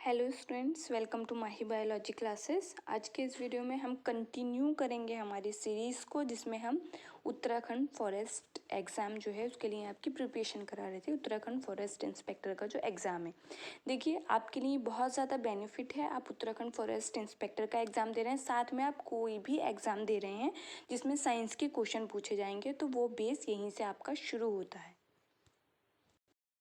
Hello students, welcome to Mahi biology classes. आज के इस वीडियो में हम कंटिन्यू करेंगे हमारी सीरीज़ को, जिसमें हम उत्तराखंड फॉरेस्ट एग्ज़ाम जो है उसके लिए आपकी प्रिपरेशन करा रहे थे। उत्तराखंड फॉरेस्ट इंस्पेक्टर का जो एग्ज़ाम है, देखिए आपके लिए बहुत ज़्यादा बेनिफिट है। आप उत्तराखंड फॉरेस्ट इंस्पेक्टर का एग्ज़ाम दे रहे हैं, साथ में आप कोई भी एग्ज़ाम दे रहे हैं जिसमें साइंस के क्वेश्चन पूछे जाएंगे, तो वो बेस यहीं से आपका शुरू होता है।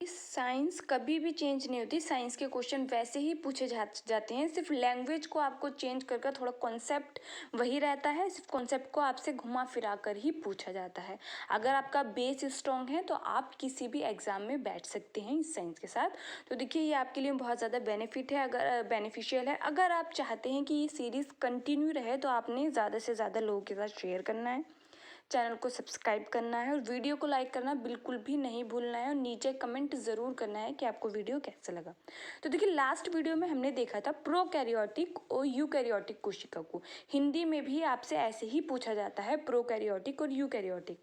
साइंस कभी भी चेंज नहीं होती, साइंस के क्वेश्चन वैसे ही पूछे जाते हैं। सिर्फ लैंग्वेज को आपको चेंज करके थोड़ा कॉन्सेप्ट वही रहता है, सिर्फ कॉन्सेप्ट को आपसे घुमा फिरा कर ही पूछा जाता है। अगर आपका बेस स्ट्रॉन्ग है तो आप किसी भी एग्जाम में बैठ सकते हैं इस साइंस के साथ। तो देखिए ये आपके लिए बहुत ज़्यादा बेनिफिट है, अगर बेनिफिशियल है। अगर आप चाहते हैं कि ये सीरीज़ कंटिन्यू रहे तो आपने ज़्यादा से ज़्यादा लोगों के साथ शेयर करना है, चैनल को सब्सक्राइब करना है और वीडियो को लाइक करना बिल्कुल भी नहीं भूलना है, और नीचे कमेंट ज़रूर करना है कि आपको वीडियो कैसा लगा। तो देखिए लास्ट वीडियो में हमने देखा था प्रोकैरियोटिक और यूकैरियोटिक कोशिका को। हिंदी में भी आपसे ऐसे ही पूछा जाता है, प्रोकैरियोटिक और यूकैरियोटिक।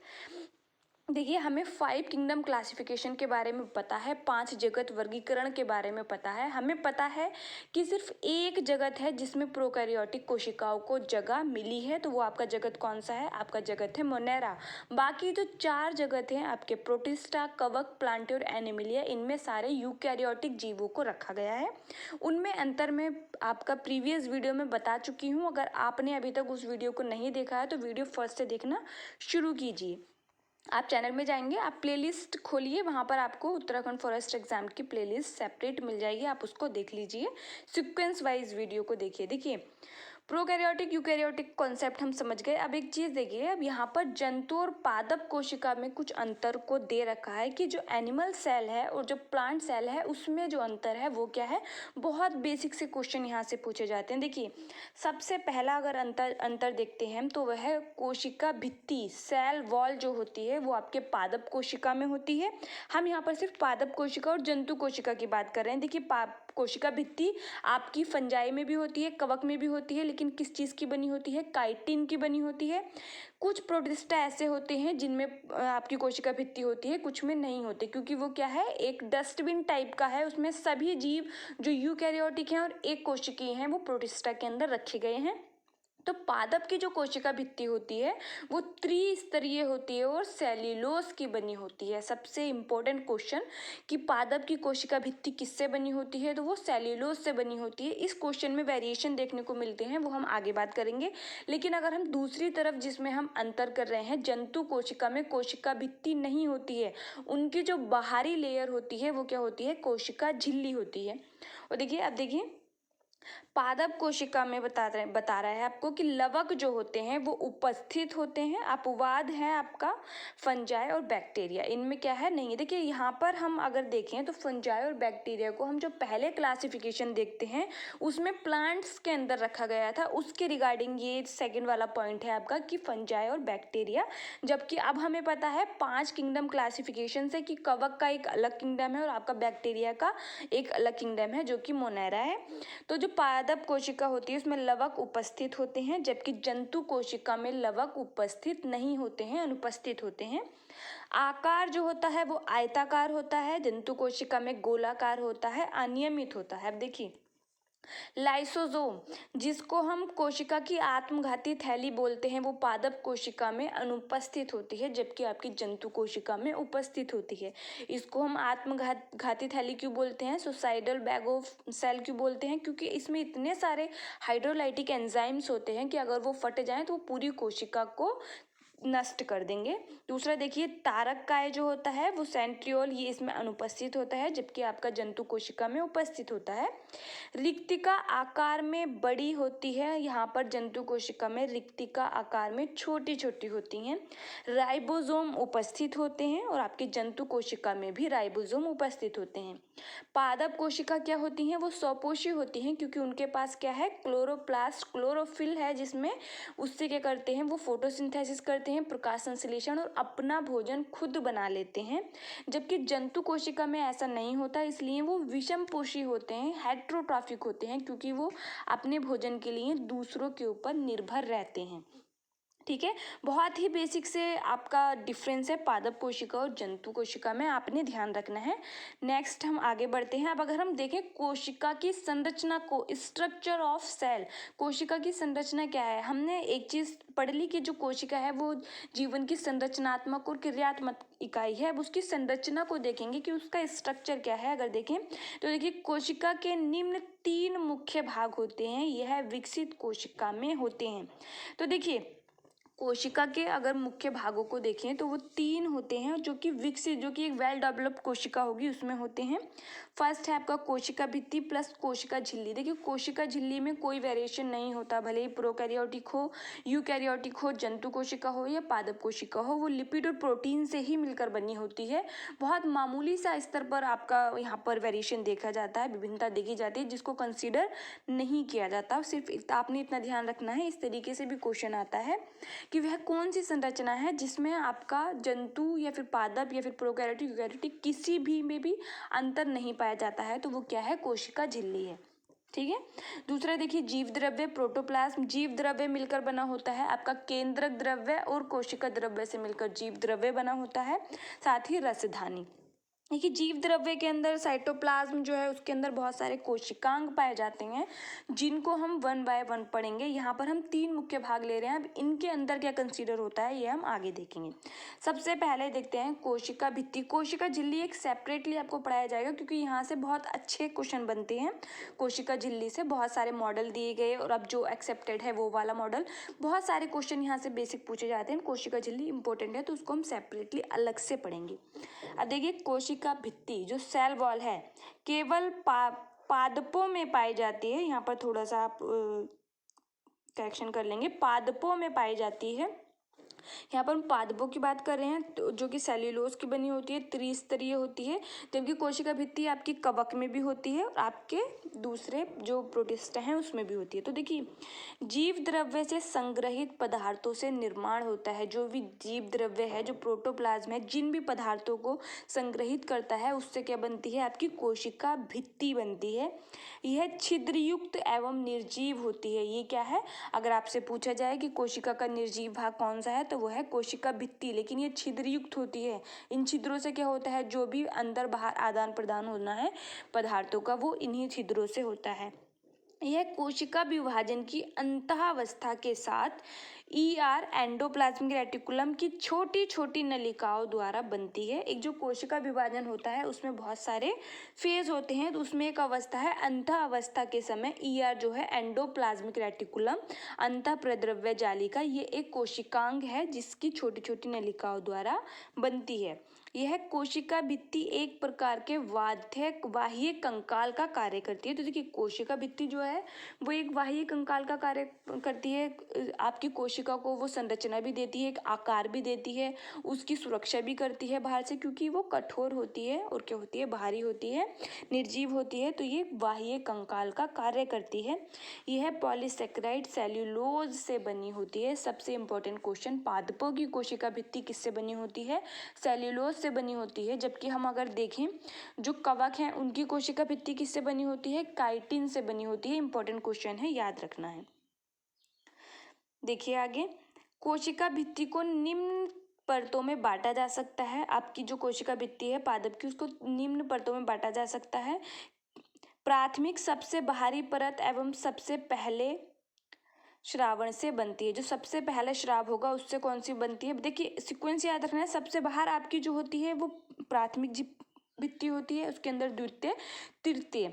देखिए हमें 5 किंगडम क्लासिफिकेशन के बारे में पता है, 5 जगत वर्गीकरण के बारे में पता है। हमें पता है कि सिर्फ एक जगत है जिसमें प्रोकैरियोटिक कोशिकाओं को जगह मिली है, तो वो आपका जगत कौन सा है? आपका जगत है मोनेरा। बाकी जो 4 जगत हैं आपके प्रोटिस्टा, कवक, प्लांटे और एनिमिलिया, इनमें सारे यूकैरियोटिक जीवों को रखा गया है। उनमें अंतर मैं आपका प्रीवियस वीडियो में बता चुकी हूँ। अगर आपने अभी तक उस वीडियो को नहीं देखा है तो वीडियो फर्स्ट से देखना शुरू कीजिए। आप चैनल में जाएंगे, आप प्लेलिस्ट खोलिए, वहाँ पर आपको उत्तराखंड फॉरेस्ट एग्जाम की प्लेलिस्ट सेपरेट मिल जाएगी, आप उसको देख लीजिए। सीक्वेंस वाइज वीडियो को देखिए प्रोकैरियोटिक यूकैरियोटिक कॉन्सेप्ट हम समझ गए। अब एक चीज़ देखिए, अब यहाँ पर जंतु और पादप कोशिका में कुछ अंतर को दे रखा है कि जो एनिमल सेल है और जो प्लांट सेल है उसमें जो अंतर है वो क्या है। बहुत बेसिक से क्वेश्चन यहाँ से पूछे जाते हैं। देखिए सबसे पहला अगर अंतर देखते हैं तो वह है कोशिका भित्ति, सेल वॉल जो होती है वो आपके पादप कोशिका में होती है। हम यहाँ पर सिर्फ पादप कोशिका और जंतु कोशिका की बात कर रहे हैं। देखिए कोशिका भित्ति आपकी फंजाई में भी होती है, कवक में भी होती है, लेकिन किस चीज़ की बनी होती है? काइटिन की बनी होती है। कुछ प्रोटिस्टा ऐसे होते हैं जिनमें आपकी कोशिका भित्ति होती है, कुछ में नहीं होती, क्योंकि वो क्या है, एक डस्टबिन टाइप का है। उसमें सभी जीव जो यूकैरियोटिक हैं और एक कोशिकीय हैं वो प्रोटिस्टा के अंदर रखे गए हैं। तो पादप की जो कोशिका भित्ति होती है वो त्रिस्तरीय होती है और सेल्यूलोज की बनी होती है। सबसे इम्पोर्टेंट क्वेश्चन कि पादप की कोशिका भित्ति किससे बनी होती है, तो वो सेल्यूलोज से बनी होती है। इस क्वेश्चन में वेरिएशन देखने को मिलते हैं, वो हम आगे बात करेंगे। लेकिन अगर हम दूसरी तरफ जिसमें हम अंतर कर रहे हैं, जंतु कोशिका में कोशिका भित्ति नहीं होती है, उनकी जो बाहरी लेयर होती है वो क्या होती है? कोशिका झिल्ली होती है। और देखिए अब देखिए पादप कोशिका में बता रहा है आपको कि लवक जो होते हैं वो उपस्थित होते हैं। अपवाद है आपका फंजाई और बैक्टीरिया, इनमें क्या है? नहीं है। देखिए यहाँ पर हम अगर देखें तो फंजाई और बैक्टीरिया को हम जो पहले क्लासिफिकेशन देखते हैं उसमें प्लांट्स के अंदर रखा गया था, उसके रिगार्डिंग ये सेकेंड वाला पॉइंट है आपका कि फंजाई और बैक्टीरिया। जबकि अब हमें पता है 5 किंगडम क्लासिफिकेशन से कि कवक का एक अलग किंगडम है और आपका बैक्टीरिया का एक अलग किंगडम है जो कि मोनेरा है। तो जो पादप कोशिका होती है उसमें लवक उपस्थित होते हैं, जबकि जंतु कोशिका में लवक उपस्थित नहीं होते हैं, अनुपस्थित होते हैं। आकार जो होता है वो आयताकार होता है, जंतु कोशिका में गोलाकार होता है, अनियमित होता है। अब देखिए लाइसोसोम जिसको हम कोशिका की आत्मघाती थैली बोलते हैं वो पादप कोशिका में अनुपस्थित होती है, जबकि आपकी जंतु कोशिका में उपस्थित होती है। इसको हम आत्मघाती थैली क्यों बोलते हैं, सुसाइडल बैग ऑफ सेल क्यों बोलते हैं? क्योंकि इसमें इतने सारे हाइड्रोलाइटिक एंजाइम्स होते हैं कि अगर वो फट जाएं तो वो पूरी कोशिका को नष्ट कर देंगे। दूसरा देखिए तारक काय जो होता है वो सेंट्रियोल, ये इसमें अनुपस्थित होता है, जबकि आपका जंतु कोशिका में उपस्थित होता है। रिक्तिका आकार में बड़ी होती है, यहाँ पर जंतु कोशिका में रिक्तिका आकार में छोटी छोटी होती हैं। राइबोसोम उपस्थित होते हैं और आपकी जंतु कोशिका में भी राइबोसोम उपस्थित होते हैं। पादप कोशिका क्या होती हैं? वो स्वपोषी होती हैं, क्योंकि उनके पास क्या है? क्लोरोप्लास्ट, क्लोरोफिल है, जिसमें उससे क्या करते हैं? वो फोटोसिंथेसिस करते हैं, प्रकाश संश्लेषण, और अपना भोजन खुद बना लेते हैं। जबकि जंतु कोशिका में ऐसा नहीं होता, इसलिए वो विषम पोषी होते हैं, हेट्रोट्रॉफिक होते हैं, क्योंकि वो अपने भोजन के लिए दूसरों के ऊपर निर्भर रहते हैं। ठीक है, बहुत ही बेसिक से आपका डिफरेंस है पादप कोशिका और जंतु कोशिका में, आपने ध्यान रखना है। नेक्स्ट हम आगे बढ़ते हैं। अब अगर हम देखें कोशिका की संरचना को, स्ट्रक्चर ऑफ सेल, कोशिका की संरचना क्या है, हमने एक चीज़ पढ़ ली कि जो कोशिका है वो जीवन की संरचनात्मक और क्रियात्मक इकाई है। अब उसकी संरचना को देखेंगे कि उसका स्ट्रक्चर क्या है। अगर देखें तो देखिए कोशिका के निम्न 3 मुख्य भाग होते हैं, यह विकसित कोशिका में होते हैं। तो देखिए कोशिका के अगर मुख्य भागों को देखें तो वो 3 होते हैं जो कि विकसित, जो कि एक वेल डेवलप्ड कोशिका होगी उसमें होते हैं। फर्स्ट है आपका कोशिका भित्ति प्लस कोशिका झिल्ली। देखिए कोशिका झिल्ली में कोई वेरिएशन नहीं होता, भले ही प्रोकैरियोटिक हो, यूकैरियोटिक हो, जंतु कोशिका हो या पादप कोशिका हो, वो लिपिड और प्रोटीन से ही मिलकर बनी होती है। बहुत मामूली सा स्तर पर आपका यहाँ पर वेरिएशन देखा जाता है, विभिन्नता देखी जाती है, जिसको कंसीडर नहीं किया जाता। सिर्फ आपने इतना ध्यान रखना है, इस तरीके से भी क्वेश्चन आता है कि वह कौन सी संरचना है जिसमें आपका जंतु या फिर पादप या फिर प्रोकैरियोटिक यूकैरियोटिक किसी भी में भी अंतर नहीं पाया जाता है, तो वो क्या है, कोशिका झिल्ली है। ठीक है। दूसरा देखिए जीव द्रव्य प्रोटोप्लाज्म, जीव द्रव्य मिलकर बना होता है, आपका केंद्रक द्रव्य और कोशिका द्रव्य से मिलकर जीव द्रव्य बना होता है, साथ ही रसधानी। देखिए जीव द्रव्य के अंदर साइटोप्लाज्म जो है उसके अंदर बहुत सारे कोशिकांग पाए जाते हैं, जिनको हम 1 बाय 1 पढ़ेंगे। यहाँ पर हम 3 मुख्य भाग ले रहे हैं, अब इनके अंदर क्या कंसीडर होता है ये हम आगे देखेंगे। सबसे पहले देखते हैं कोशिका भित्ति। कोशिका झिल्ली एक सेपरेटली आपको पढ़ाया जाएगा, क्योंकि यहाँ से बहुत अच्छे क्वेश्चन बनते हैं। कोशिका झिल्ली से बहुत सारे मॉडल दिए गए और अब जो एक्सेप्टेड है वो वाला मॉडल, बहुत सारे क्वेश्चन यहाँ से बेसिक पूछे जाते हैं। कोशिका झिल्ली इंपॉर्टेंट है तो उसको हम सेपरेटली अलग से पढ़ेंगे। अब देखिए कोशिका भित्ति जो सेल वॉल है केवल पादपों में पाई जाती है। यहाँ पर थोड़ा सा आप करेक्शन कर लेंगे, पादपों में पाई जाती है। यहाँ पर हम पादपों की बात कर रहे हैं तो जो कि सेल्यूलोज की बनी होती है, त्रिस्तरीय होती है, जबकि कोशिका भित्ति आपकी कवक में भी होती है और आपके दूसरे जो प्रोटिस्ट हैं उसमें भी होती है। तो देखिए जीव द्रव्य से संग्रहित पदार्थों से निर्माण होता है। जो भी जीव द्रव्य है, जो प्रोटोप्लाज्म है, जिन भी पदार्थों को संग्रहित करता है उससे क्या बनती है, आपकी कोशिका भित्ति बनती है। यह छिद्रयुक्त एवं निर्जीव होती है। ये क्या है, अगर आपसे पूछा जाए कि कोशिका का निर्जीव भाग कौन सा है तो वो है कोशिका भित्ति, लेकिन ये छिद्रयुक्त होती है। इन छिद्रों से क्या होता है, जो भी अंदर बाहर आदान प्रदान होना है पदार्थों का वो इन्हीं छिद्रों से होता है। यह कोशिका विभाजन की अंतःअवस्था के साथ ईआर एंडोप्लाज्मिक रेटिकुलम की छोटी छोटी नलिकाओं द्वारा बनती है। एक जो कोशिका विभाजन होता है उसमें बहुत सारे फेज होते हैं, तो उसमें एक अवस्था है अंतःअवस्था के समय ईआर जो है एंडोप्लाज्मिक रेटिकुलम अंतःप्रद्रव्य जालिका, ये एक कोशिकांग है जिसकी छोटी छोटी नलिकाओं द्वारा बनती है। यह कोशिका भित्ति एक प्रकार के बाह्य कंकाल का कार्य करती है। तो देखिए कोशिका भित्ति जो है वो एक बाह्य कंकाल का कार्य करती है। आपकी कोशिका को वो संरचना भी देती है, एक आकार भी देती है, उसकी सुरक्षा भी करती है बाहर से, क्योंकि वो कठोर होती है और क्या होती है, भारी होती है, निर्जीव होती है। तो ये बाह्य कंकाल का कार्य करती है। यह पॉलीसेकेराइड सेल्यूलोज से बनी होती है। सबसे इंपॉर्टेंट क्वेश्चन, पादपों की कोशिका भित्ति किससे बनी होती है, सेल्यूलोज से बनी होती है। जबकि हम अगर देखें जो कवक हैं उनकी कोशिका भित्ति किससे बनी होती है, काइटिन से बनी होती है। इंपॉर्टेंट क्वेश्चन है, याद रखना है। देखिए आगे, कोशिका भित्ति को निम्न परतों में बांटा जा सकता है। आपकी जो कोशिका भित्ति है पादप की, उसको निम्न परतों में बांटा जा सकता है। प्राथमिक सबसे बाहरी परत एवं सबसे पहले श्रावण से बनती है। जो सबसे पहला श्राव होगा उससे कौन सी बनती है, देखिए सीक्वेंस याद रखना है। सबसे बाहर आपकी जो होती है वो प्राथमिक भित्ति होती है, उसके अंदर द्वितीय तृतीय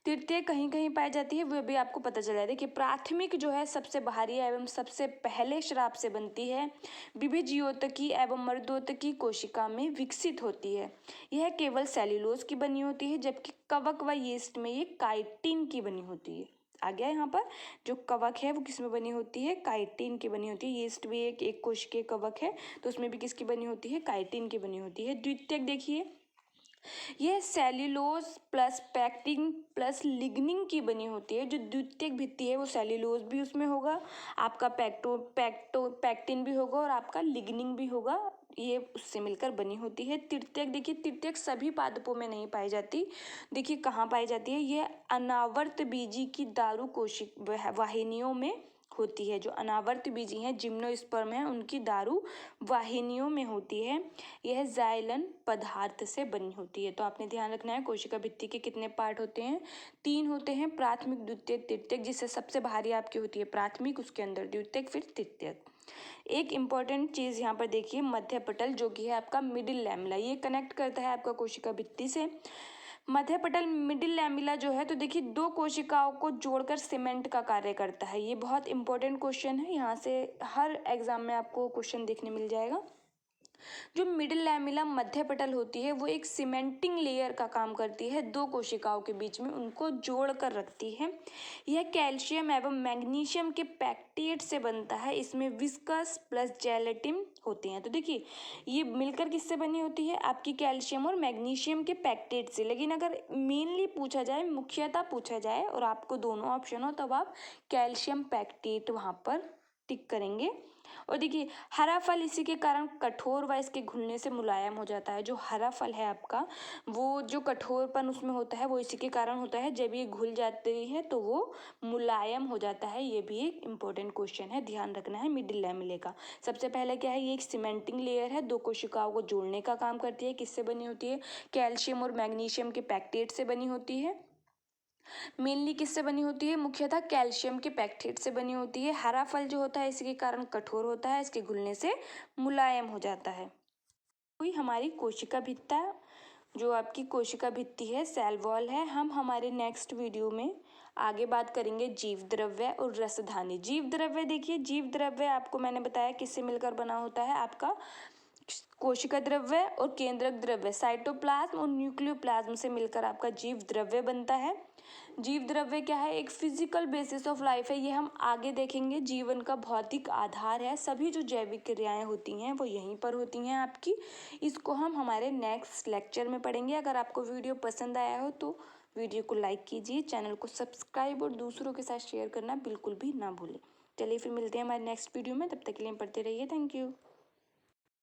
तृतीय कहीं कहीं पाई जाती है, वो भी आपको पता चल जाए। देखिए प्राथमिक जो है सबसे बाहरी एवं सबसे पहले श्राव से बनती है, विभिज्योतकी एवं मर्दोतकी कोशिका में विकसित होती है। यह केवल सेल्यूलोज की बनी होती है, जबकि कवक व यीस्ट में ये काइटिन की बनी होती है। आ गया यहाँ पर, जो कवक है वो किस में बनी होती है, काइटिन की बनी होती है। यीस्ट भी एक कोशिकीय कवक है, तो उसमें भी किसकी बनी होती है, काइटिन की बनी होती है। द्वितीयक देखिए, यह cellulose plus pectin plus lignin की बनी होती है। जो द्वितीयक भित्ति है वो सेल्यूलोज भी उसमें होगा, आपका पैक्टिन भी होगा और आपका लिग्निन भी होगा, ये उससे मिलकर बनी होती है। तृतीयक देखिए, तृतीयक सभी पादपों में नहीं पाई जाती। देखिए कहाँ पाई जाती है, ये अनावर्त बीजी की दारू कोशिक वाहिनियों में होती है। जो अनावर्त बीजी हैं जिम्नोस्पर्म हैं उनकी दारू वाहिनियों में होती है। यह जाइलन पदार्थ से बनी होती है। तो आपने ध्यान रखना है कोशिका भित्ति के कितने पार्ट होते हैं, 3 होते हैं, प्राथमिक द्वितीयक तृतीयक, जिससे सबसे भारी आपकी होती है प्राथमिक, उसके अंदर द्वितीयक, फिर तृतीयक। एक इम्पॉर्टेंट चीज़ यहाँ पर देखिए मध्य पटल जो कि है आपका मिडिल लैमेला, ये कनेक्ट करता है आपका कोशिका भित्ति से। मध्य पटल मिडिल लैमेला जो है तो देखिए 2 कोशिकाओं को जोड़कर सीमेंट का कार्य करता है। ये बहुत इंपॉर्टेंट क्वेश्चन है, यहाँ से हर एग्जाम में आपको क्वेश्चन देखने मिल जाएगा। जो मिडिल लैमेला मध्य पटल होती है वो एक सीमेंटिंग लेयर का काम करती है, 2 कोशिकाओं के बीच में उनको जोड़ कर रखती है। यह कैल्शियम एवं मैग्नीशियम के पैक्टेट से बनता है। इसमें विस्कस प्लस जेलेटिन होते हैं। तो देखिए ये मिलकर किससे बनी होती है, आपकी कैल्शियम और मैग्नीशियम के पैक्टेट से। लेकिन अगर मेनली पूछा जाए, मुख्यतः पूछा जाए और आपको दोनों ऑप्शन हो, तब आप कैल्शियम पैक्टेट वहाँ पर टिक करेंगे। और देखिए हरा फल इसी के कारण कठोर व इसके घुलने से मुलायम हो जाता है। जो हरा फल है आपका, वो जो कठोरपन उसमें होता है वो इसी के कारण होता है। जब ये घुल जाती है तो वो मुलायम हो जाता है। ये भी एक इम्पोर्टेंट क्वेश्चन है, ध्यान रखना है मिडिल लैमेले का। सबसे पहले क्या है, ये एक सीमेंटिंग लेयर है, 2 कोशिकाओं को जोड़ने का काम करती है। किससे बनी होती है, कैल्शियम और मैग्नीशियम के पैक्टेट से बनी होती है। मेनली किससे बनी होती है, मुख्यतः कैल्शियम के पैक्टेट से बनी होती है। हरा फल जो होता है इसके कारण कठोर होता है, इसके घुलने से मुलायम हो जाता है। हुई हमारी कोशिका भित्ता, जो आपकी कोशिका भित्ति है, सेल वॉल है। हम हमारे नेक्स्ट वीडियो में आगे बात करेंगे जीव द्रव्य और रसधानी। जीव द्रव्य देखिए, जीव द्रव्य आपको मैंने बताया किससे मिलकर बना होता है, आपका कोशिका द्रव्य और केंद्रक द्रव्य साइटोप्लाज्म और न्यूक्लियोप्लाज्म से मिलकर आपका जीव द्रव्य बनता है। जीव द्रव्य क्या है, एक फिजिकल बेसिस ऑफ लाइफ है, ये हम आगे देखेंगे। जीवन का भौतिक आधार है, सभी जो जैविक क्रियाएं होती हैं वो यहीं पर होती हैं आपकी। इसको हम हमारे नेक्स्ट लेक्चर में पढ़ेंगे। अगर आपको वीडियो पसंद आया हो तो वीडियो को लाइक कीजिए, चैनल को सब्सक्राइब और दूसरों के साथ शेयर करना बिल्कुल भी ना भूलें। चलिए फिर मिलते हैं हमारे नेक्स्ट वीडियो में, तब तक के लिए पढ़ते रहिए। Thank you.